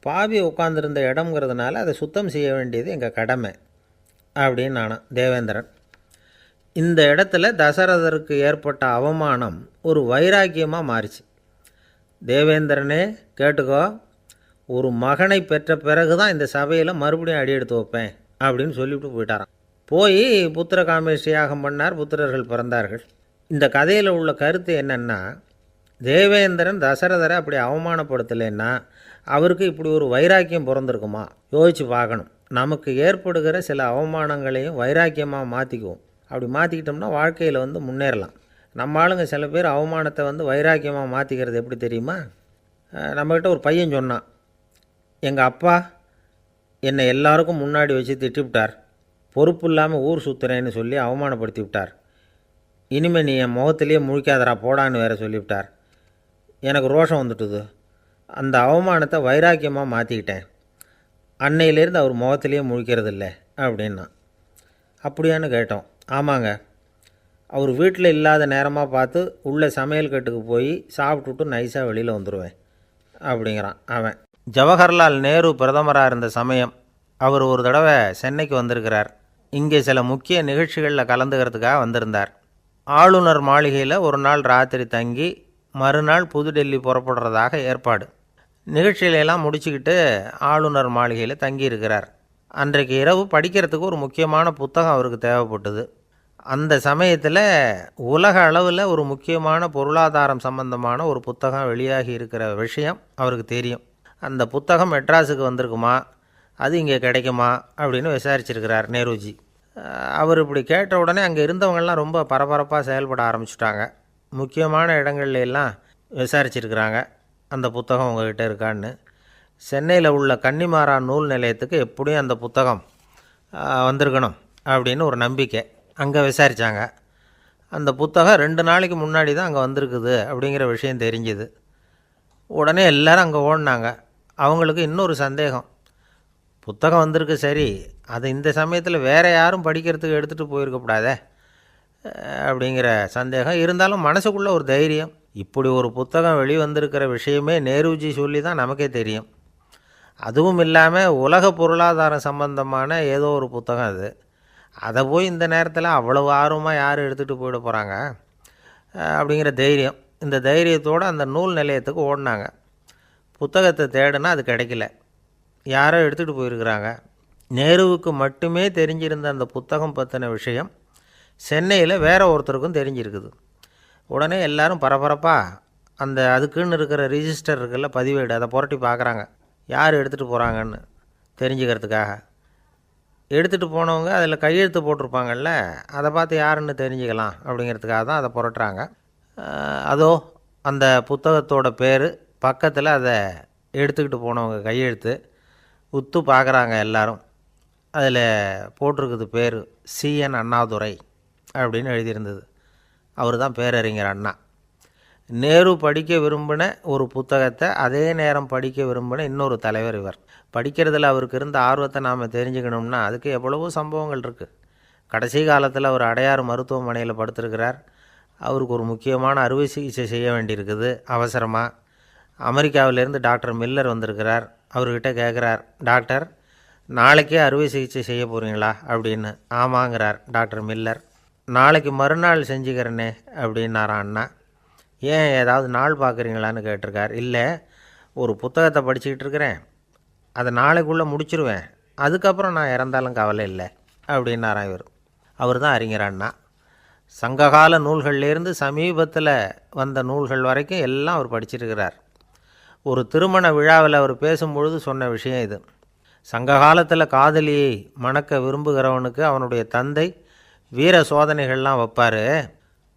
பாவி உட்காந்துருந்த இடம்ங்கிறதுனால அதை சுத்தம் செய்ய வேண்டியது எங்கள் கடமை அப்படின்னு நானும் தேவேந்திரன். இந்த இடத்துல தசரதருக்கு ஏற்பட்ட அவமானம் ஒரு வைராக்கியமாக மாறிச்சு. தேவேந்திரனே கேட்டுக்கோ, ஒரு மகனை பெற்ற பிறகு தான் இந்த சபையில் மறுபடியும் அடி எடுத்து வைப்பேன் அப்படின்னு சொல்லிவிட்டு போயிட்டாராம். போய் புத்திர காமேஷ்டி யாகம் பண்ணார். புத்திரர்கள் பிறந்தார்கள். இந்த கதையில் உள்ள கருத்து என்னென்னா, தேவேந்திரன் தசரதரை அப்படி அவமானப்படுத்தலைன்னா அவருக்கு இப்படி ஒரு வைராக்கியம் பிறந்திருக்குமா? யோசித்து பார்க்கணும். நமக்கு ஏற்படுகிற சில அவமானங்களையும் வைராக்கியமாக மாற்றிக்குவோம். அப்படி மாற்றிக்கிட்டோம்னா வாழ்க்கையில் முன்னேறலாம். நம்ம ஆளுங்க சில பேர் அவமானத்தை வைராக்கியமாக மாற்றிக்கிறது எப்படி தெரியுமா? நம்மக்கிட்ட ஒரு பையன் சொன்னான், எங்கள் அப்பா என்னை எல்லாருக்கும் முன்னாடி வச்சு திட்டிவிட்டார், பொறுப்பு இல்லாமல் ஊர் சுற்றுறேன்னு சொல்லி அவமானப்படுத்தி விட்டார். இனிமேல் நீ என் முகத்திலேயே முழிக்காதரா போடான்னு வேறு சொல்லிவிட்டார். எனக்கு ரோஷம் வந்துட்டுது. அந்த அவமானத்தை வைராக்கியமாக மாற்றிக்கிட்டேன். அன்னையிலேருந்து அவர் முகத்திலேயே முழிக்கிறது இல்லை அப்படின்னா. அப்படியான்னு கேட்டோம். ஆமாங்க, அவர் வீட்டில் இல்லாத நேரமாக பார்த்து உள்ளே சமையல் கட்டுக்கு போய் சாப்பிட்டுட்டு நைஸாக வெளியில் வந்துடுவேன் அப்படிங்கிறான் அவன். ஜவஹர்லால் நேரு பிரதமராக இருந்த சமயம் அவர் ஒரு தடவை சென்னைக்கு வந்திருக்கிறார். இங்கே சில முக்கிய நிகழ்ச்சிகளில் கலந்துக்கிறதுக்காக வந்திருந்தார். ஆளுநர் மாளிகையில் ஒரு நாள் ராத்திரி தங்கி மறுநாள் புதுடெல்லி புறப்படுறதாக ஏற்பாடு. நிகழ்ச்சியிலெல்லாம் முடிச்சுக்கிட்டு ஆளுநர் மாளிகையில் தங்கியிருக்கிறார். அன்றைக்கு இரவு படிக்கிறதுக்கு ஒரு முக்கியமான புத்தகம் அவருக்கு தேவைப்பட்டது. அந்த சமயத்தில் உலக அளவில் ஒரு முக்கியமான பொருளாதாரம் சம்பந்தமான ஒரு புத்தகம் வெளியாகி இருக்கிற விஷயம் அவருக்கு தெரியும். அந்த புத்தகம் மெட்ராஸுக்கு வந்திருக்குமா, அது இங்கே கிடைக்குமா அப்படின்னு விசாரிச்சிருக்கிறார் நேருஜி. அவர் இப்படி கேட்ட உடனே அங்கே இருந்தவங்கள்லாம் ரொம்ப பரபரப்பாக செயல்பட ஆரம்பிச்சுட்டாங்க. முக்கியமான இடங்கள்ல எல்லாம் விசாரிச்சிருக்கிறாங்க அந்த புத்தகம் உங்கள்கிட்ட இருக்கான்னு. சென்னையில் உள்ள கன்னிமாரா நூல் நிலையத்துக்கு எப்படியும் அந்த புத்தகம் வந்திருக்கணும் அப்படின்னு ஒரு நம்பிக்கை. அங்கே விசாரித்தாங்க. அந்த புத்தகம் 2 நாளைக்கு முன்னாடி தான் அங்கே வந்திருக்குது அப்படிங்கிற விஷயம் தெரிஞ்சுது. உடனே எல்லோரும் அங்கே ஓடினாங்க. அவங்களுக்கு இன்னொரு சந்தேகம், புத்தகம் வந்திருக்கு சரி, அது இந்த சமயத்தில் வேறு யாரும் படிக்கிறதுக்கு எடுத்துகிட்டு போயிருக்கக்கூடாதே அப்படிங்கிற சந்தேகம் இருந்தாலும் மனசுக்குள்ளே ஒரு தைரியம். இப்படி ஒரு புத்தகம் வெளிவந்திருக்கிற விஷயமே நேருஜி சொல்லி தான் நமக்கே தெரியும். அதுவும் இல்லாமல் உலக பொருளாதாரம் சம்பந்தமான ஏதோ ஒரு புத்தகம் அது. அதை போய் இந்த நேரத்தில் அவ்வளவு ஆர்வமாக யார் எடுத்துகிட்டு போயிட போகிறாங்க அப்படிங்கிற தைரியம். இந்த தைரியத்தோடு அந்த நூல் நிலையத்துக்கு ஓடினாங்க. புத்தகத்தை தேடினா அது கிடைக்கல. யாரோ எடுத்துகிட்டு போயிருக்கிறாங்க. நேருவுக்கு மட்டுமே தெரிஞ்சிருந்த அந்த புத்தகம் பற்றின விஷயம் சென்னையில் வேற ஒருத்தருக்கும் தெரிஞ்சிருக்குது. உடனே எல்லோரும் பரபரப்பாக அந்த அதுக்குன்னு இருக்கிற ரிஜிஸ்டர் இருக்குல்ல, பதிவேடு, அதை புரட்டி பார்க்குறாங்க யார் எடுத்துகிட்டு போகிறாங்கன்னு தெரிஞ்சுக்கிறதுக்காக. எடுத்துகிட்டு போனவங்க அதில் கையெழுத்து போட்டிருப்பாங்கல்ல, அதை பார்த்து யாருன்னு தெரிஞ்சுக்கலாம் அப்படிங்கிறதுக்காக தான் அதை புரட்டுறாங்க. அதோ அந்த புத்தகத்தோட பேர் பக்கத்தில் அதை எடுத்துக்கிட்டு போனவங்க கையெழுத்து உத்து பார்க்குறாங்க எல்லாரும். அதில் போட்டிருக்குது பேர் CN அண்ணாதுரை அப்படின்னு எழுதியிருந்தது. அவர் தான் பேரறிஞர் அண்ணா. நேரு படிக்க விரும்பின ஒரு புத்தகத்தை அதே நேரம் படிக்க விரும்பின இன்னொரு தலைவர் இவர். படிக்கிறதுல அவருக்கு இருந்த ஆர்வத்தை நாம் தெரிஞ்சுக்கணும்னா அதுக்கு எவ்வளவோ சம்பவங்கள் இருக்குது. கடைசி காலத்தில் அவர் அடையாறு மருத்துவமனையில் படுத்திருக்கிறார். அவருக்கு ஒரு முக்கியமான அறுவை சிகிச்சை செய்ய வேண்டியிருக்குது அவசரமாக. அமெரிக்காவிலேருந்து டாக்டர் மில்லர் வந்திருக்கிறார். அவர்கிட்ட கேட்குறார், டாக்டர் நாளைக்கே அறுவை சிகிச்சை செய்ய போகிறீங்களா அப்படின்னு. ஆமாங்கிறார் டாக்டர் மில்லர். நாளைக்கு மறுநாள் செஞ்சுக்கிறேனே அப்படின்னாரான் அண்ணா. ஏன் ஏதாவது நாள் பார்க்குறீங்களான்னு கேட்டிருக்கார். இல்லை, ஒரு புத்தகத்தை படிச்சுக்கிட்டு இருக்கிறேன், அதை நாளைக்குள்ளே முடிச்சிருவேன், அதுக்கப்புறம் நான் இறந்தாலும் கவலை இல்லை அப்படின்னாரான் இவர். அவர் தான் அறிஞர் அண்ணா. சங்ககால நூல்கள்லேருந்து சமீபத்தில் வந்த நூல்கள் வரைக்கும் எல்லாம் அவர் படிச்சிருக்கிறார். ஒரு திருமண விழாவில் அவர் பேசும்பொழுது சொன்ன விஷயம் இது. சங்க காலத்தில் காதலியை மணக்க விரும்புகிறவனுக்கு அவனுடைய தந்தை வீர சோதனைகள்லாம் வைப்பார்.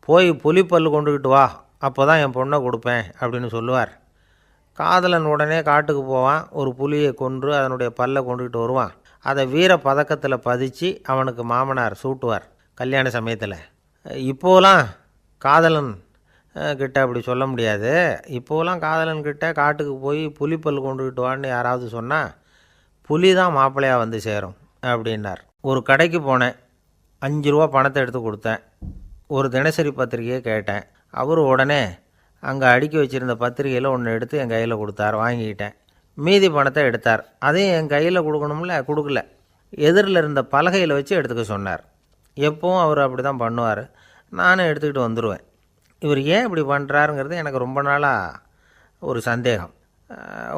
போய் புலிப்பல் கொண்டுக்கிட்டு வா, அப்போ தான் என் பொண்ணை கொடுப்பேன் அப்படின்னு சொல்லுவார். காதலன் உடனே காட்டுக்கு போவான், ஒரு புலியை கொன்று அதனுடைய பல்லை கொண்டுக்கிட்டு வருவான். அதை வீர பதக்கத்தில் பதிச்சு அவனுக்கு மாமனார் சூட்டுவார் கல்யாண சமயத்தில். இப்போலாம் காதலன் கிட்ட அப்படி சொல்ல முடியாது. இப்போலாம் காதலன்கிட்ட காட்டுக்கு போய் புலிப்பல் கொண்டுக்கிட்டு வான்னு யாராவது சொன்னால் புலி தான் மாப்பிள்ளையாக வந்து சேரும் அப்படின்னார். ஒரு கடைக்கு போனேன், 5 ரூபா பணத்தை எடுத்து கொடுத்தேன். ஒரு தினசரி பத்திரிகையை கேட்டேன். அவர் உடனே அங்கே அடுக்கி வச்சுருந்த பத்திரிகையில் ஒன்று எடுத்து என் கையில் கொடுத்தார். வாங்கிக்கிட்டேன். மீதி பணத்தை எடுத்தார். அதையும் என் கையில் கொடுக்கணும்ல, கொடுக்கல. எதிரில் இருந்த பலகையில் வச்சு எடுத்துக்க சொன்னார். எப்பவும் அவர் அப்படி தான் பண்ணுவார். நானும் எடுத்துக்கிட்டு வந்துடுவேன். இவர் ஏன் இப்படி பண்ணுறாருங்கிறது எனக்கு ரொம்ப நாளாக ஒரு சந்தேகம்.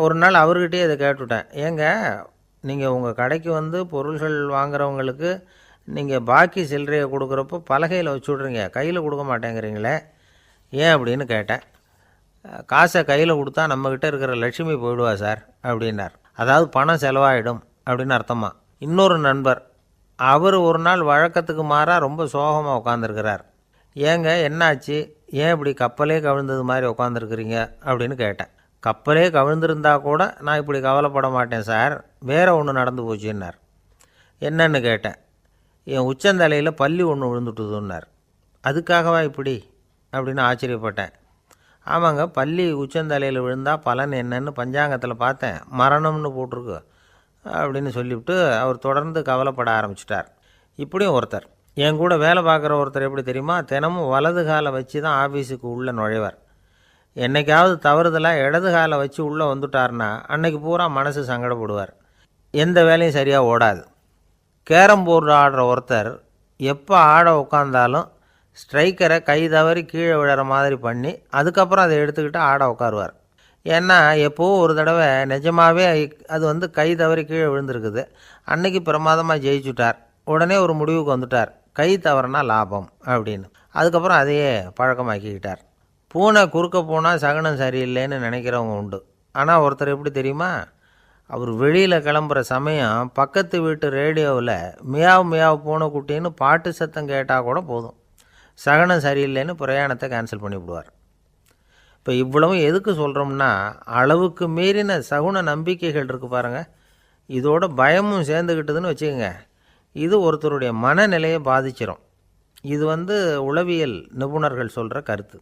ஒரு நாள் அவர்கிட்டயே இதை கேட்டுவிட்டேன். ஏங்க, நீங்கள் உங்கள் கடைக்கு வந்து பொருள்கள் வாங்குறவங்களுக்கு நீங்கள் பாக்கி சில்லறையை கொடுக்குறப்போ பலகையில் வச்சு விட்றீங்க, கையில் கொடுக்க மாட்டேங்கிறீங்களே, ஏன் அப்படின்னு கேட்டேன். காசை கையில் கொடுத்தா நம்மக்கிட்ட இருக்கிற லட்சுமி போயிடுவா சார் அப்படின்னார். அதாவது பணம் செலவாயிடும் அப்படின்னு அர்த்தமா. இன்னொரு நண்பர், அவர் ஒரு நாள் வழக்கத்துக்கு மாறாக ரொம்ப சோகமாக உட்காந்துருக்கிறார். ஏங்க என்னாச்சு, ஏன் இப்படி கப்பலே கவிழ்ந்தது மாதிரி உட்காந்துருக்குறீங்க அப்படின்னு கேட்டேன். கப்பலே கவிழ்ந்திருந்தா கூட நான் இப்படி கவலைப்பட மாட்டேன் சார், வேறு ஒன்று நடந்து போச்சுன்னார். என்னன்னு கேட்டேன். என் உச்சந்தலையில் பல்லி ஒன்று விழுந்துட்டுதுன்னார். அதுக்காகவா இப்படி அப்படின்னு ஆச்சரியப்பட்டேன். ஆமாங்க, பல்லி உச்சந்தலையில் விழுந்தால் பலன் என்னன்னு பஞ்சாங்கத்தில் பார்த்தேன், மரணம்னு போட்டிருக்கு அப்படின்னு சொல்லிவிட்டு அவர் தொடர்ந்து கவலைப்பட ஆரம்பிச்சிட்டார். இப்படியும் ஒருத்தர், என் கூட வேலை பார்க்குற ஒருத்தர் எப்படி தெரியுமா, தினமும் வலது காலை வச்சு தான் ஆஃபீஸுக்கு உள்ளே நுழைவார். என்றைக்காவது தவறுதலாக இடது காலை வச்சு உள்ளே வந்துட்டார்னா அன்னைக்கு பூரா மனசு சங்கடப்படுவார், எந்த வேலையும் சரியாக ஓடாது. கேரம் போர்டு ஆடுற ஒருத்தர் எப்போ ஆட உட்காந்தாலும் ஸ்ட்ரைக்கரை கை தவறி கீழே விழுற மாதிரி பண்ணி அதுக்கப்புறம் அதை எடுத்துக்கிட்டு ஆட உட்காருவார். ஏன்னா எப்போவும் ஒரு தடவை நிஜமாகவே அது கை தவறி கீழே விழுந்திருக்குது. அன்னைக்கு பிரமாதமாக ஜெயிச்சுட்டார். உடனே ஒரு முடிவுக்கு வந்துட்டார், கை தவறுனா லாபம் அப்படின்னு. அதுக்கப்புறம் அதையே பழக்கமாக்கிக்கிட்டார். பூனை குறுக்க போனால் சகனம் சரியில்லைன்னு நினைக்கிறவங்க உண்டு. ஆனால் ஒருத்தர் எப்படி தெரியுமா, அவர் வெளியில் கிளம்புற சமயம் பக்கத்து வீட்டு ரேடியோவில் மியாவ் மியாவ் பூனைக்குட்டின்னு பாட்டு சத்தம் கேட்டால் கூட போதும், சகனம் சரியில்லைன்னு பிரயாணத்தை கேன்சல் பண்ணிவிடுவார். இப்போ இவ்வளவும் எதுக்கு சொல்கிறோம்னா, அளவுக்கு மீறின சகுன நம்பிக்கைகள் இருக்குது பாருங்கள், இதோட பயமும் சேர்ந்துக்கிட்டதுன்னு வச்சுக்கோங்க, இது ஒருத்தருடைய மனநிலையை பாதிச்சிடும். இது உளவியல் நிபுணர்கள் சொல்கிற கருத்து.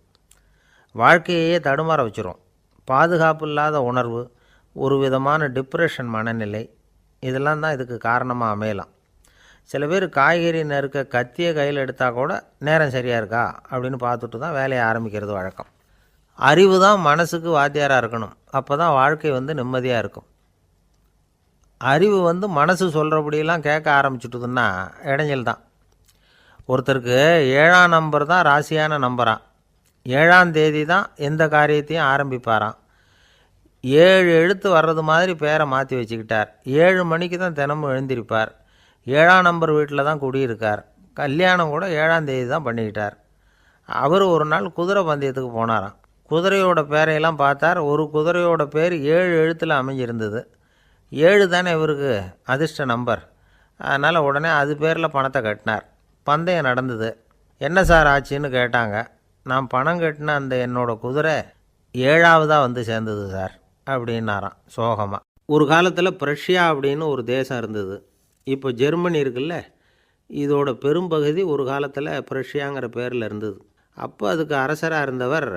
வாழ்க்கையே தடுமாற வச்சிரும். பாதுகாப்பு இல்லாத உணர்வு, ஒரு விதமான டிப்ரெஷன் மனநிலை, இதெல்லாம் தான் இதுக்கு காரணமாக அமையலாம். சில பேர் காய்கறி நறுக்க கத்தியை கையில் எடுத்தால் கூட நேரம் சரியாக இருக்கா அப்படின்னு பார்த்துட்டு தான் வேலையை ஆரம்பிக்கிறது வழக்கம். அறிவு தான் மனசுக்கு வாத்தியாராக இருக்கணும், அப்போ தான் வாழ்க்கை நிம்மதியாக இருக்கும். அறிவு மனசு சொல்கிறபடியெல்லாம் கேட்க ஆரம்பிச்சுட்டுதுன்னா இடைஞ்சல் தான். ஒருத்தருக்கு 7ஆம் நம்பர் தான் ராசியான நம்பரான். 7ஆம் தேதி தான் எந்த காரியத்தையும் ஆரம்பிப்பாராம். 7 எழுத்து வர்றது மாதிரி பேரை மாற்றி வச்சுக்கிட்டார். 7 மணிக்கு தான் தினமும் எழுந்திருப்பார். 7ஆம் நம்பர் வீட்டில் தான் குடியிருக்கார். கல்யாணம் கூட 7ஆம் தேதி தான் பண்ணிக்கிட்டார். அவர் ஒரு நாள் குதிரை பந்தயத்துக்கு போனாராம். குதிரையோட பேரையெல்லாம் பார்த்தார். ஒரு குதிரையோட பேர் 7 எழுத்தில் அமைஞ்சிருந்தது. 7 தானே இவருக்கு அதிர்ஷ்ட நம்பர். அதனால் உடனே அது பேரில் பணத்தை கட்டினார். பந்தயம் நடந்தது. என்ன சார் ஆச்சுன்னு கேட்டாங்க. நான் பணம் கட்டின அந்த என்னோட குதிரை 7ஆவதாக சேர்ந்தது சார் அப்படின்னாராம் சோகமாக. ஒரு காலத்தில் பிரஷ்யா அப்படின்னு ஒரு தேசம் இருந்தது. இப்போ ஜெர்மனி இருக்குல்ல, இதோட பெரும்பகுதி ஒரு காலத்தில் பிரஷ்யாங்கிற பேரில் இருந்தது. அப்போ அதுக்கு அரசராக இருந்தவர்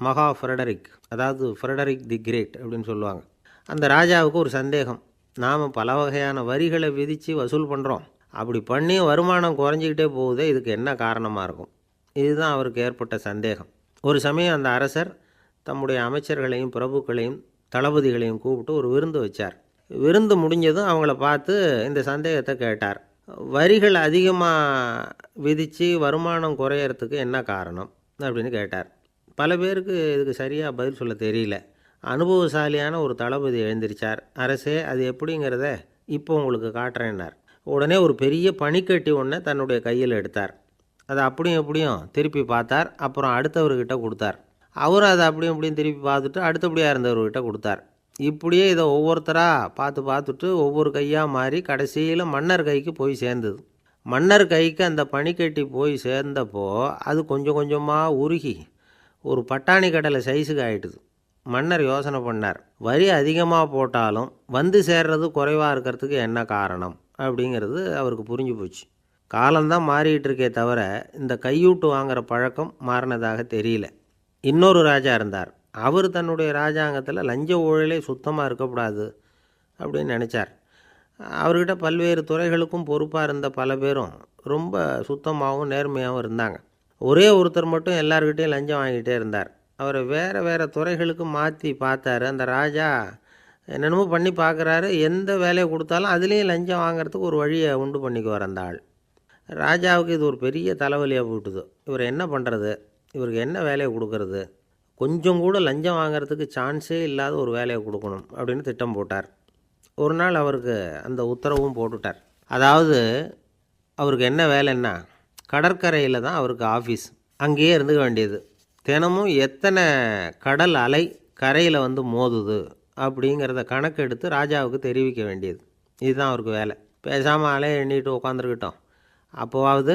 மகா ஃப்ரெடரிக், அதாவது ஃப்ரெடரிக் தி கிரேட் அப்படின்னு சொல்லுவாங்க. அந்த ராஜாவுக்கு ஒரு சந்தேகம், நாம் பல வகையான வரிகளை விதித்து வசூல் பண்ணுறோம், அப்படி பண்ணி வருமானம் குறைஞ்சிக்கிட்டே போகுதே, இதுக்கு என்ன காரணமாக இருக்கும்? இதுதான் அவருக்கு ஏற்பட்ட சந்தேகம். ஒரு சமயம் அந்த அரசர் தம்முடைய அமைச்சர்களையும் பிரபுக்களையும் தளபதிகளையும் கூப்பிட்டு ஒரு விருந்து வச்சார். விருந்து முடிஞ்சதும் அவங்கள பார்த்து இந்த சந்தேகத்தை கேட்டார். வரிகள் அதிகமாக விதித்து வருமானம் குறையறதுக்கு என்ன காரணம் அப்படின்னு கேட்டார். பல பேருக்கு இதுக்கு சரியாக பதில் சொல்ல தெரியல. அனுபவசாலியான ஒரு தளபதி எழுந்திருச்சார். அரசே, அது எப்படிங்கிறத இப்போ உங்களுக்கு காட்டுறேன்னார். உடனே ஒரு பெரிய பனிக்கட்டி ஒன்றை தன்னுடைய கையில் எடுத்தார். அதை அப்படியும் எப்படியும் திருப்பி பார்த்தார். அப்புறம் அடுத்தவர்கிட்ட கொடுத்தார். அவரும் அதை அப்படியும் இப்படியும் திருப்பி பார்த்துட்டு அடுத்தபடியாக இருந்தவர்கிட்ட கொடுத்தார். இப்படியே இதை ஒவ்வொருத்தராக பார்த்துட்டு ஒவ்வொரு கையாக மாறி கடைசியில் மன்னர் கைக்கு போய் சேர்ந்தது. மன்னர் கைக்கு அந்த பனிக்கட்டி போய் சேர்ந்தப்போ அது கொஞ்சம் கொஞ்சமாக உருகி ஒரு பட்டாணி கடலை சைஸுக்கு ஆகிட்டுது. மன்னர் யோசனை பண்ணார், வரி அதிகமாக போட்டாலும் சேர்றது குறைவாக இருக்கிறதுக்கு என்ன காரணம் அப்படிங்கிறது அவருக்கு புரிஞ்சு போச்சு. காலம்தான் மாறிக்கிட்டு இருக்கே தவிர இந்த கையூட்டு வாங்குகிற பழக்கம் மாறினதாக தெரியல. இன்னொரு ராஜா இருந்தார். அவர் தன்னுடைய ராஜாங்கத்தில் லஞ்ச ஊழலே சுத்தமாக இருக்கக்கூடாது அப்படின்னு நினச்சார். அவர்கிட்ட பல்வேறு துறைகளுக்கும் பொறுப்பாக இருந்த பல பேரும் ரொம்ப சுத்தமாகவும் நேர்மையாகவும் இருந்தாங்க. ஒரே ஒருத்தர் மட்டும் எல்லார்கிட்டையும் லஞ்சம் வாங்கிட்டே இருந்தார். அவரை வேறு துறைகளுக்கு மாற்றி பார்த்தாரு. அந்த ராஜா என்னென்னமோ பண்ணி பார்க்குறாரு. எந்த வேலையை கொடுத்தாலும் அதுலேயும் லஞ்சம் வாங்கிறதுக்கு ஒரு வழியை உண்டு பண்ணிக்குவார் அந்த ஆள். ராஜாவுக்கு இது ஒரு பெரிய தலைவலியாக போட்டுது. இவர் என்ன பண்ணுறது, இவருக்கு என்ன வேலையை கொடுக்கறது, கொஞ்சம் கூட லஞ்சம் வாங்கிறதுக்கு சான்ஸே இல்லாத ஒரு வேலையை கொடுக்கணும் அப்படின்னு திட்டம் போட்டார். ஒரு நாள் அவருக்கு அந்த உத்தரவும் போட்டுட்டார். அதாவது அவருக்கு என்ன வேலைன்னா, கடற்கரையில் தான் அவருக்கு ஆஃபீஸ், அங்கேயே இருந்துக்க வேண்டியது. தினமும் எத்தனை கடல் அலை கரையில் வந்து மோதுது அப்படிங்கிறத கணக்கெடுத்து ராஜாவுக்கு தெரிவிக்க வேண்டியது. இதுதான் அவருக்கு வேலை. பேசாமல் அலையை எண்ணிட்டு உட்காந்துருக்கட்டும், அப்போவாவது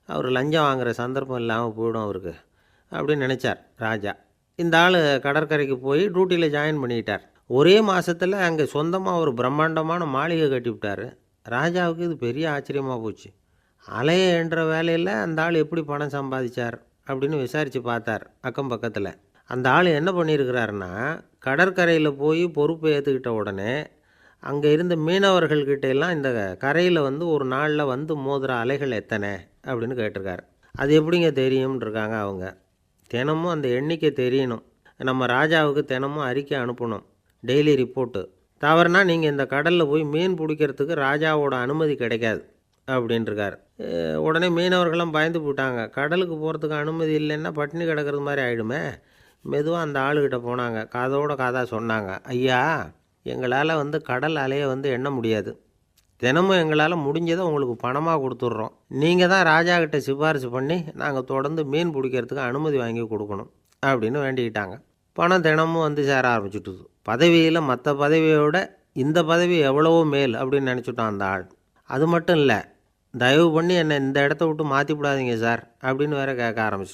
அவர் லஞ்சம் வாங்குகிற சந்தர்ப்பம் இல்லாமல் போயிடும் அவருக்கு அப்படின்னு நினச்சார் ராஜா. இந்த ஆள் கடற்கரைக்கு போய் டியூட்டியில் ஜாயின் பண்ணிக்கிட்டார். ஒரே மாதத்தில் அங்கே சொந்தமாக ஒரு பிரம்மாண்டமான மாளிகை கட்டிவிட்டார். ராஜாவுக்கு இது பெரிய ஆச்சரியமாக போச்சு. அலையை என்ற வேலையில் அந்த ஆள் எப்படி பணம் சம்பாதிச்சார் அப்படின்னு விசாரித்து பார்த்தார் அக்கம் பக்கத்தில். அந்த ஆள் என்ன பண்ணியிருக்கிறாருன்னா, கடற்கரையில் போய் பொறுப்பை ஏற்றுக்கிட்ட உடனே அங்கே இருந்த மீனவர்கள்கிட்ட எல்லாம் இந்த கரையில் வந்து ஒரு நாளில் வந்து மோதுகிற அலைகள் எத்தனை அப்படின்னு கேட்டிருக்காரு. அது எப்படிங்க தெரியும்னு இருக்காங்க அவங்க. தினமும் அந்த எண்ணிக்கை தெரியணும். நம்ம ராஜாவுக்கு தினமும் அறிக்கை அனுப்பணும், டெய்லி ரிப்போர்ட்டு. தவறுனா நீங்கள் இந்த கடலில் போய் மீன் பிடிக்கிறதுக்கு ராஜாவோட அனுமதி கிடைக்காது அப்படின்ட்டுருக்காரு. உடனே மீனவர்கள்லாம் பயந்து போட்டாங்க. கடலுக்கு போகிறதுக்கு அனுமதி இல்லைன்னா பட்டினி கிடக்கிறது மாதிரி ஆகிடுமே. மெதுவாக அந்த ஆளுகிட்ட போனாங்க, காதோட காதாக சொன்னாங்க, ஐயா, எங்களால் வந்து கடல் அலையை வந்து எண்ண முடியாது. தினமும் எங்களால் முடிஞ்சதை உங்களுக்கு பணமாக கொடுத்துட்றோம். நீங்கள் தான் ராஜா கிட்ட சிபாரிசு பண்ணி நாங்கள் தொடர்ந்து மீன் பிடிக்கிறதுக்கு அனுமதி வாங்கி கொடுக்கணும் அப்படின்னு வேண்டிக்கிட்டாங்க. பணம் தினமும் வந்து சேர ஆரம்பிச்சுட்டுது. பதவியில் மற்ற பதவியோட இந்த பதவி எவ்வளவோ மேல் அப்படின்னு நினச்சிட்டான் அந்த ஆள். அது மட்டும் இல்லை, தயவு பண்ணி என்னை இந்த இடத்த விட்டு மாற்றி விடாதீங்க சார் அப்படின்னு வேற கேட்க ஆரம்பிச்சிட்டான்.